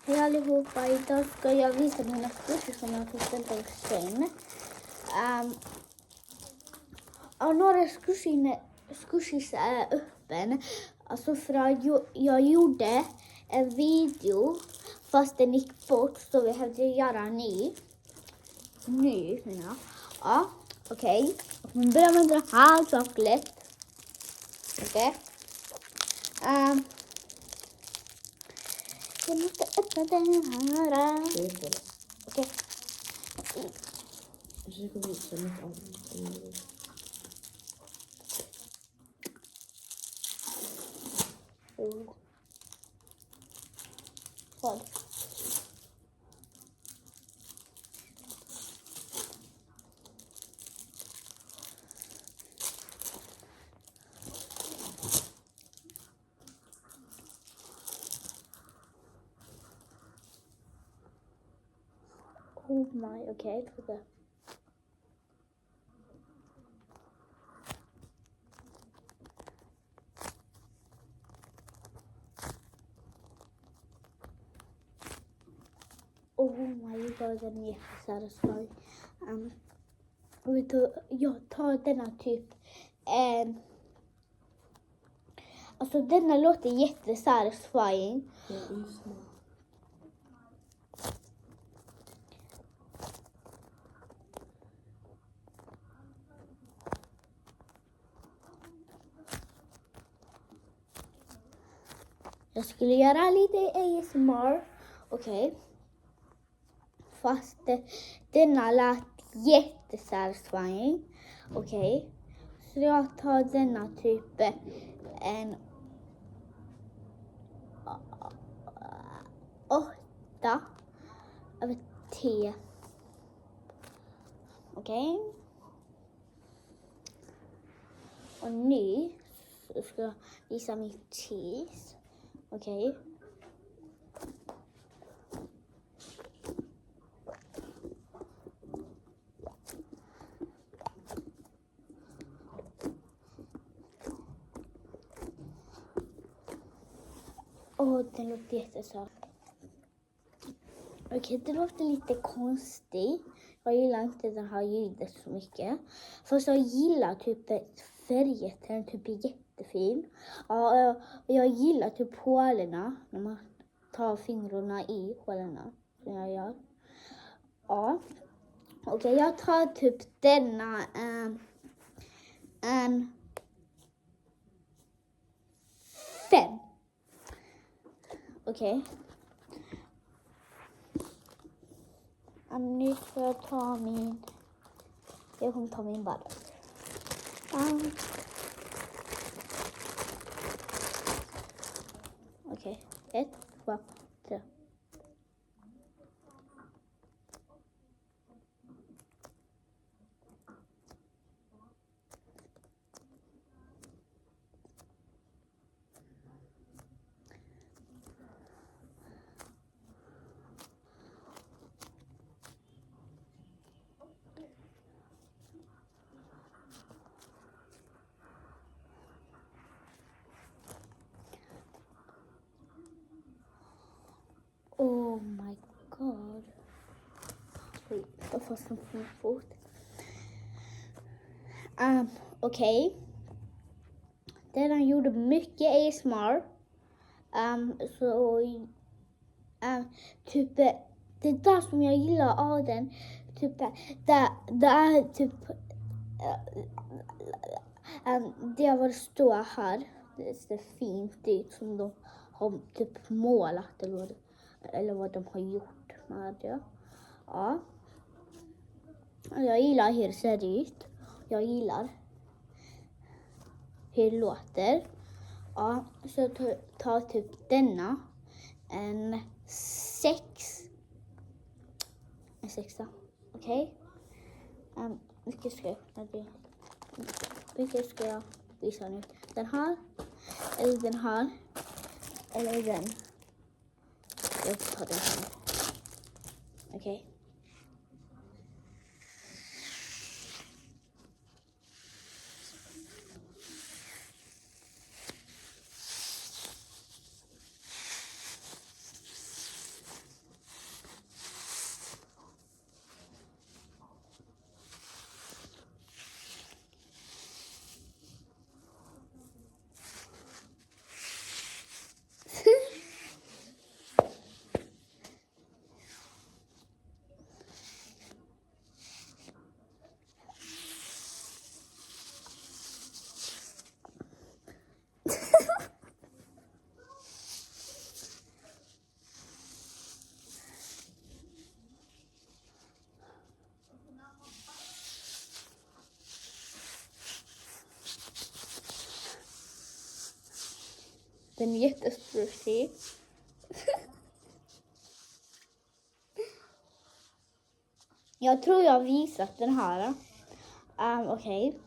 Hej allihopa, idag ska jag visa mina squishies som jag har fått av Shane. Några squishies är öppen. Alltså för att jag gjorde en video fast den gick bort så vi hade göra en ny. Ja, okej. Hon börjar med den här choklad. Okej. Jag måste öppna den här. Okej. Vad? Oh my, okej. Oh my god, den är jättesatisfying. Jag tar denna typ. Alltså denna låter jättesatisfying. Jag skulle göra lite ASMR. Okej. Fast denna lät jättesatisfying. Okej. Så jag tar denna typ en 8 över 10. Okej. Och nu ska jag visa mitt cheese. Okej. Den låter jättesöt. Okej, det låter lite konstigt. Jag gillar inte den här ljudet så mycket. Fast jag gillar typ färgen, den typ är jättefin. Ja, jag gillar typ hålorna, när man tar fingrarna i hålorna, som jag gör. Ja, okej, jag tar typ denna, en 5. Okej. Nu ska jag ta min... Jag kommer ta min ball. Okej. 1, 2, 3. Oh my god. Wait, jag får som fot. Okej. Den gjorde mycket ASMR. Typ det där som jag gillar av den. Typ det är typ det var det står här. Det ser fint ut som de har typ målat eller vad de har gjort med det. Ja. Jag gillar hur det ser ut. Jag gillar hur det låter. Ja, så ta typ denna. En 6. En 6. Okej. Vilket ska jag öppna det? Vilket ska jag visa nu? Den här. Eller den här. Eller den. Jag tar den här. Okej. Den är jättesprutig. Jag tror jag har visat den här. Okej.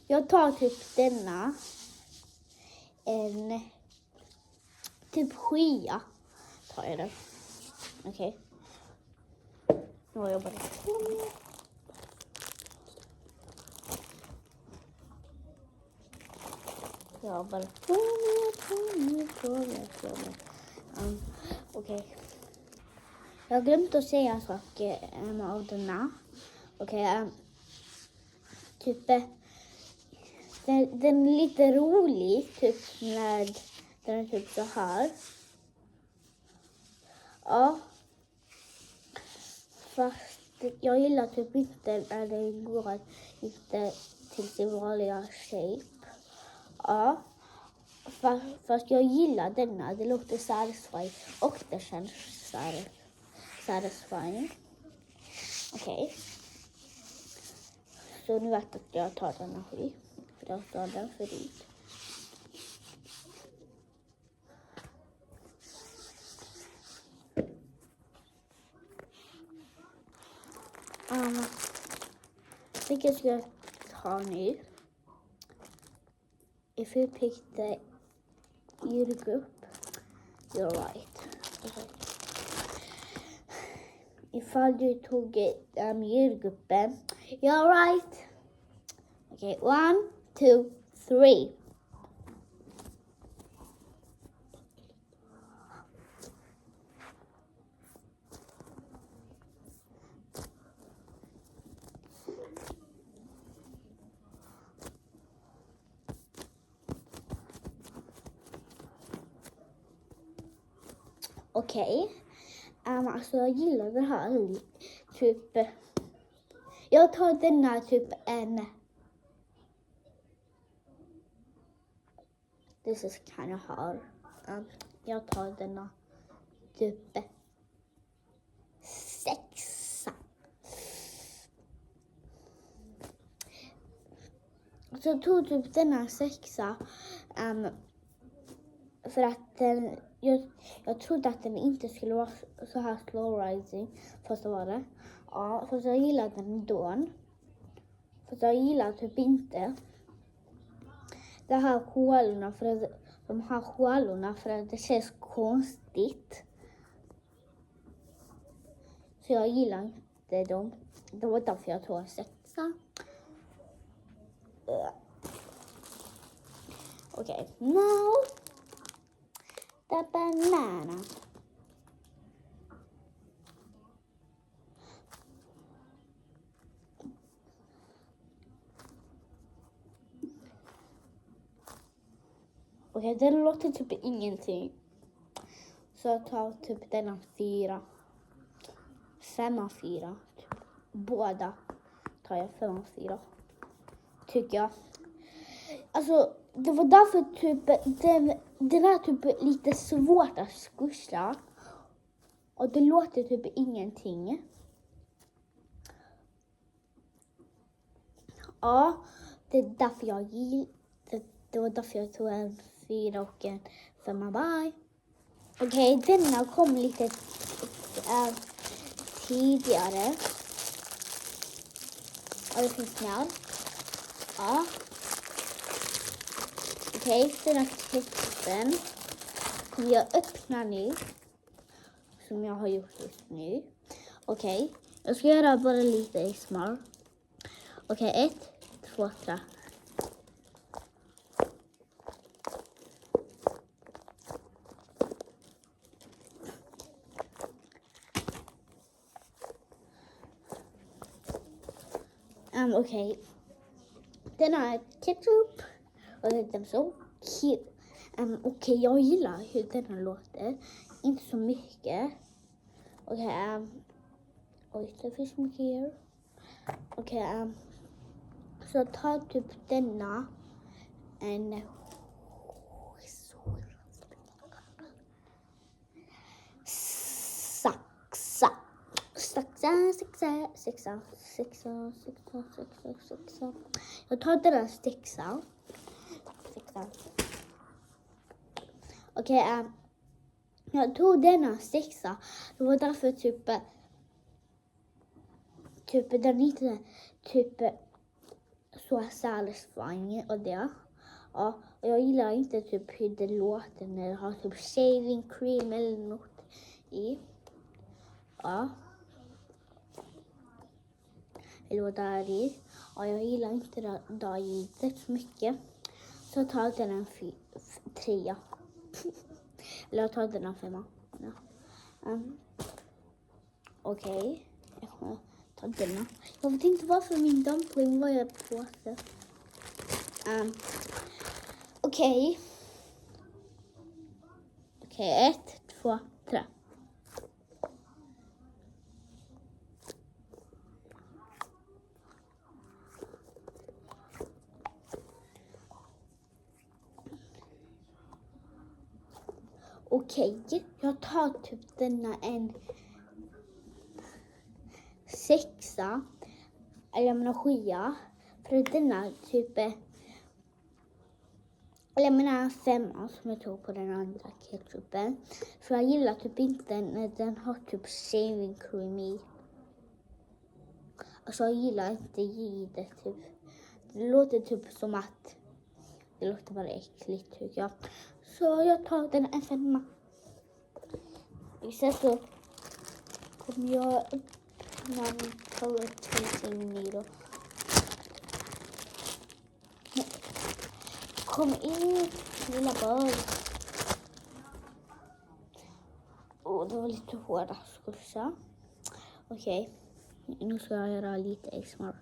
Jag tar typ denna. En typ skya tar jag den. Okej. Nu har jag bara okej. Jag har glömt att säga en sak av denna. Okej. Typ den är lite rolig typ när den är typ så här. Ja. Fast jag gillar typ inte när det går inte till sin vanliga shape. Ja. Fast jag gillar denna. Det låter satisfying och det känns satisfying. Okej. Så nu vet att jag tar denna skit. För jag tar den förut. Vilket ska jag ta nu? If you pick the year group, you're right. Okay. Ifall du tog yeargruppen, you're right. Okay, 1, 2, 3. Okej. Alltså jag gillar det här. Typ. Jag tar denna typ en. This is kind of hard. Jag tar denna typ 6. Så jag tog typ denna 6. För att den, jag trodde att den inte skulle vara så här slow rising. Fast det var det. Ja, fast jag gillade den ändå. Fast jag gillar typ inte de här hålorna för att det känns konstigt. Så jag gillar inte dem. Det var därför jag tog en 6. Okay, now the banana. Okej, den låter typ ingenting. Så jag tar typ denna 4. 5 4. Typ. Båda tar jag 5 4. Tycker jag. Alltså, det var därför typ den är typ lite svårt att skuscha. Och det låter typ ingenting. Ja, det är därför jag gillar. Det var därför jag tog en 4 och en 5. Bye. Okej, denna kom lite tidigare. Och det finns mer. Ja. Okej, denna texten kommer jag öppna nu. Som jag har gjort just nu. Okej, jag ska göra bara lite ASMR. Okej, 1, 2, 3. Okej. Den har ketchup. Och den är så cute. Okej, jag gillar hur den här låter. Inte så mycket. Okej. Oj, det finns mycket här. Okej. Så ta typ denna. En. Saxa. Jag tar denna 6. Okej, jag tog denna 6. Det var därför typ den inte typ så satisfying och det. Ja, och jag gillar inte typ hur det låter när det har typ shaving cream eller något i. Ja. Eller vad det är i. Ja, jag gillar inte det där ljudet så mycket. Så jag tar den en 3. Eller jag tar den en 5. Ja. Okej. Jag kommer ta denna. Jag vet inte varför min dumpling var jag på sig. Okej. Okej, 1, 2, 3. Okej, jag tar typ denna en 6. Eller jag menar 7. För denna typ... Eller jag menar 5 som jag tog på den andra ketchupen. För jag gillar typ inte när den har typ shaving cream i. Alltså jag gillar inte ljudet typ. Det låter typ som att... Det låter bara äckligt tycker jag. Så jag tar den en 5. Sen så kommer jag öppna min color i då. Kom in, lilla barn. Det var lite hårda skursar. Okej, nu ska jag göra lite ASMR.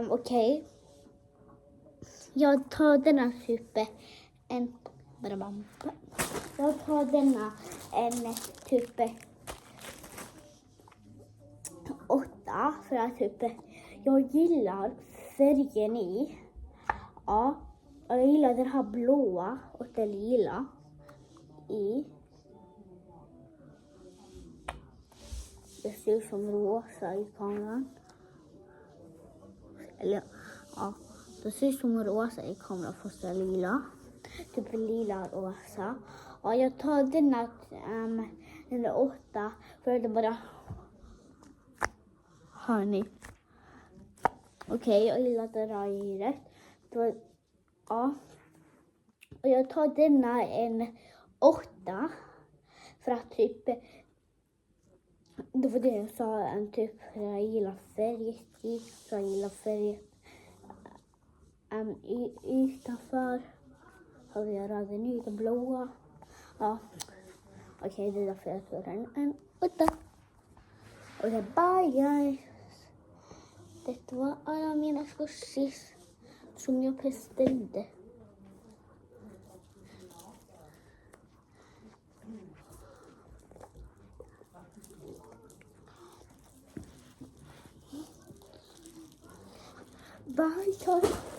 Okej. Jag tar denna typ en... Jag tar denna en typ 8. För att typ... Jag gillar färgen i. Ja. Och jag gillar den här blåa och den lila i. Det ser ut som rosa i kameran. Eller ja, det ser ut som rosa i kameran fast det är lila. Typ lila och rosa. Ja, jag tar den 8 för att det bara... Hör ni? Okej, jag gillar det där ljudet. Ja. Och jag tar denna en 8 för att typ... Det var det jag sa, en typ, jag gillar färget i, så jag gillar färget utanför. Har vi raden i den blåa. Ja, okej, det är därför jag tar en 8. Okej, bye guys. Det var alla mina squishies som jag beställde. Bye guys.